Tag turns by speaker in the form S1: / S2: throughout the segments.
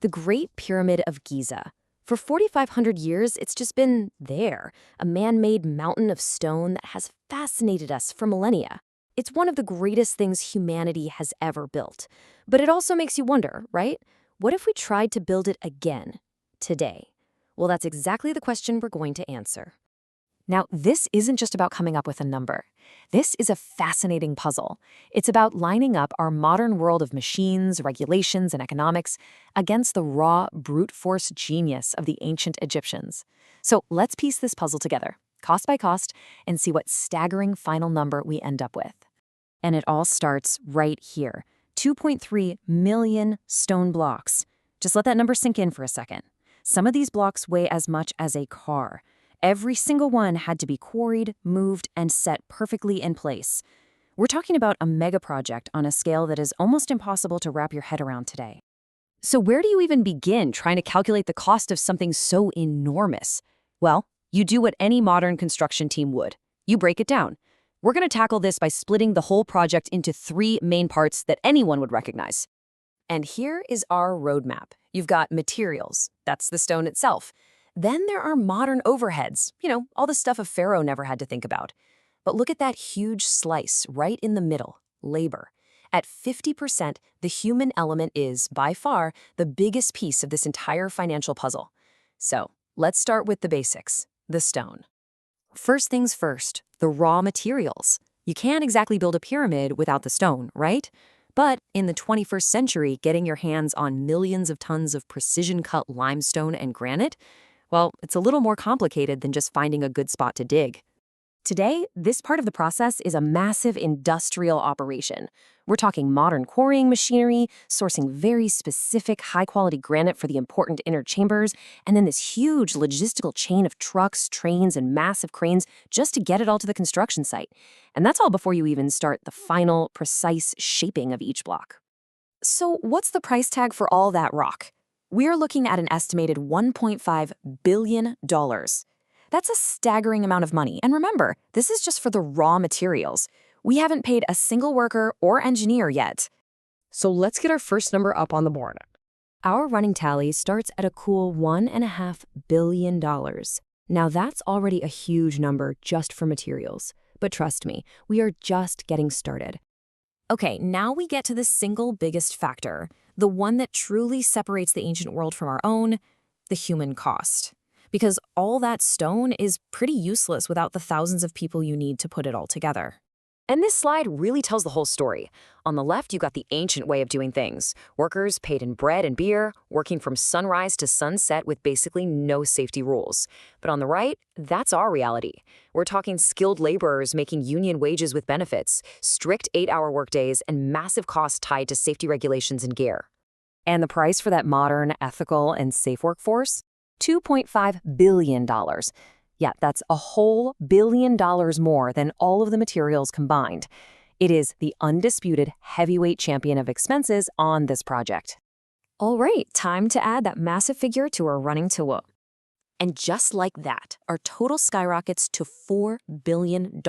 S1: The Great Pyramid of Giza. For 4,500 years, it's just been there, a man-made mountain of stone that has fascinated us for millennia. It's one of the greatest things humanity has ever built. But it also makes you wonder, right? What if we tried to build it again, today? Well, that's exactly the question we're going to answer. Now, this isn't just about coming up with a number. This is a fascinating puzzle. It's about lining up our modern world of machines, regulations, and economics against the raw, brute force genius of the ancient Egyptians. So let's piece this puzzle together, cost by cost, and see what staggering final number we end up with. And it all starts right here, 2.3 million stone blocks. Just let that number sink in for a second. Some of these blocks weigh as much as a car. Every single one had to be quarried, moved, and set perfectly in place. We're talking about a mega project on a scale that is almost impossible to wrap your head around today. So where do you even begin trying to calculate the cost of something so enormous? Well, you do what any modern construction team would. You break it down. We're going to tackle this by splitting the whole project into three main parts that anyone would recognize. And here is our roadmap. You've got materials. That's the stone itself. Then there are modern overheads, all the stuff a pharaoh never had to think about. But look at that huge slice right in the middle, labor. At 50%, the human element is, by far, the biggest piece of this entire financial puzzle. So, let's start with the basics, the stone. First things first, the raw materials. You can't exactly build a pyramid without the stone, right? But in the 21st century, getting your hands on millions of tons of precision-cut limestone and granite, well, it's a little more complicated than just finding a good spot to dig. Today, this part of the process is a massive industrial operation. We're talking modern quarrying machinery, sourcing very specific high-quality granite for the important inner chambers, and then this huge logistical chain of trucks, trains, and massive cranes just to get it all to the construction site. And that's all before you even start the final, precise shaping of each block. So what's the price tag for all that rock? We're looking at an estimated $1.5 billion. That's a staggering amount of money. And remember, this is just for the raw materials. We haven't paid a single worker or engineer yet.
S2: So let's get our first number up on the board.
S1: Our running tally starts at a cool $1.5 billion. Now that's already a huge number just for materials. But trust me, we are just getting started. Okay, now we get to the single biggest factor, the one that truly separates the ancient world from our own, the human cost. Because all that stone is pretty useless without the thousands of people you need to put it all together. And this slide really tells the whole story. On the left, you got the ancient way of doing things. Workers paid in bread and beer, working from sunrise to sunset with basically no safety rules. But on the right, that's our reality. We're talking skilled laborers making union wages with benefits, strict 8-hour workdays, and massive costs tied to safety regulations and gear. And the price for that modern, ethical, and safe workforce? $2.5 billion. Yeah, that's a whole $1 billion more than all of the materials combined. It is the undisputed heavyweight champion of expenses on this project. All right, time to add that massive figure to our running total. And just like that, our total skyrockets to $4 billion.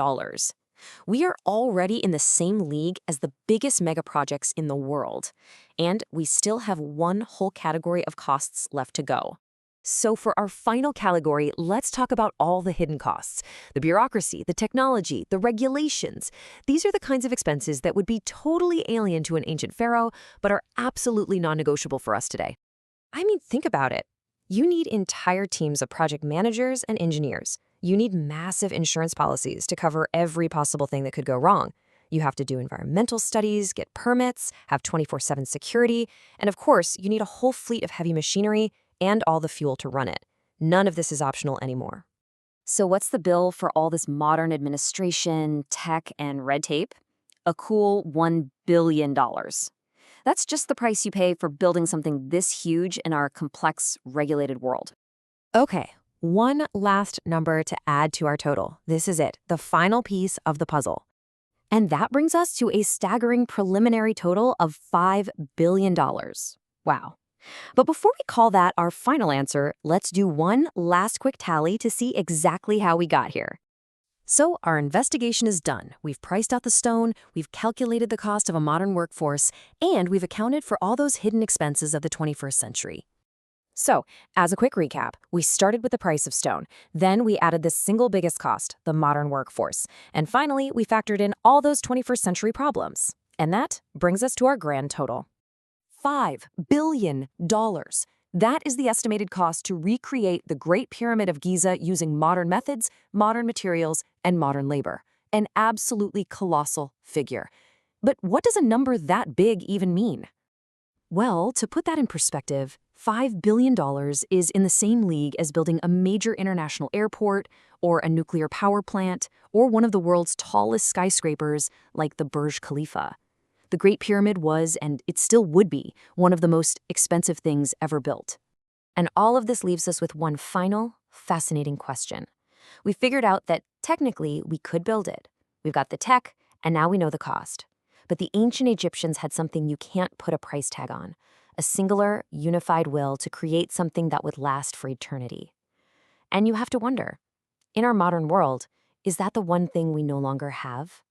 S1: We are already in the same league as the biggest mega projects in the world. And we still have one whole category of costs left to go. So for our final category, let's talk about all the hidden costs. The bureaucracy, the technology, the regulations. These are the kinds of expenses that would be totally alien to an ancient pharaoh, but are absolutely non-negotiable for us today. I mean, think about it. You need entire teams of project managers and engineers. You need massive insurance policies to cover every possible thing that could go wrong. You have to do environmental studies, get permits, have 24/7 security, and of course, you need a whole fleet of heavy machinery and all the fuel to run it. None of this is optional anymore. So what's the bill for all this modern administration, tech, and red tape? A cool $1 billion. That's just the price you pay for building something this huge in our complex, regulated world. Okay, one last number to add to our total. This is it, the final piece of the puzzle. And that brings us to a staggering preliminary total of $5 billion. Wow. But before we call that our final answer, let's do one last quick tally to see exactly how we got here.
S2: So our investigation is done. We've priced out the stone, we've calculated the cost of a modern workforce, and we've accounted for all those hidden expenses of the 21st century.
S1: So, as a quick recap, we started with the price of stone. Then we added the single biggest cost, the modern workforce. And finally, we factored in all those 21st century problems. And that brings us to our grand total. $5 billion. That is the estimated cost to recreate the Great Pyramid of Giza using modern methods, modern materials, and modern labor. An absolutely colossal figure. But what does a number that big even mean? Well, to put that in perspective, $5 billion is in the same league as building a major international airport, or a nuclear power plant, or one of the world's tallest skyscrapers like the Burj Khalifa. The Great Pyramid was, and it still would be, one of the most expensive things ever built. And all of this leaves us with one final, fascinating question. We figured out that technically we could build it. We've got the tech, and now we know the cost. But the ancient Egyptians had something you can't put a price tag on, a singular, unified will to create something that would last for eternity. And you have to wonder, in our modern world, is that the one thing we no longer have?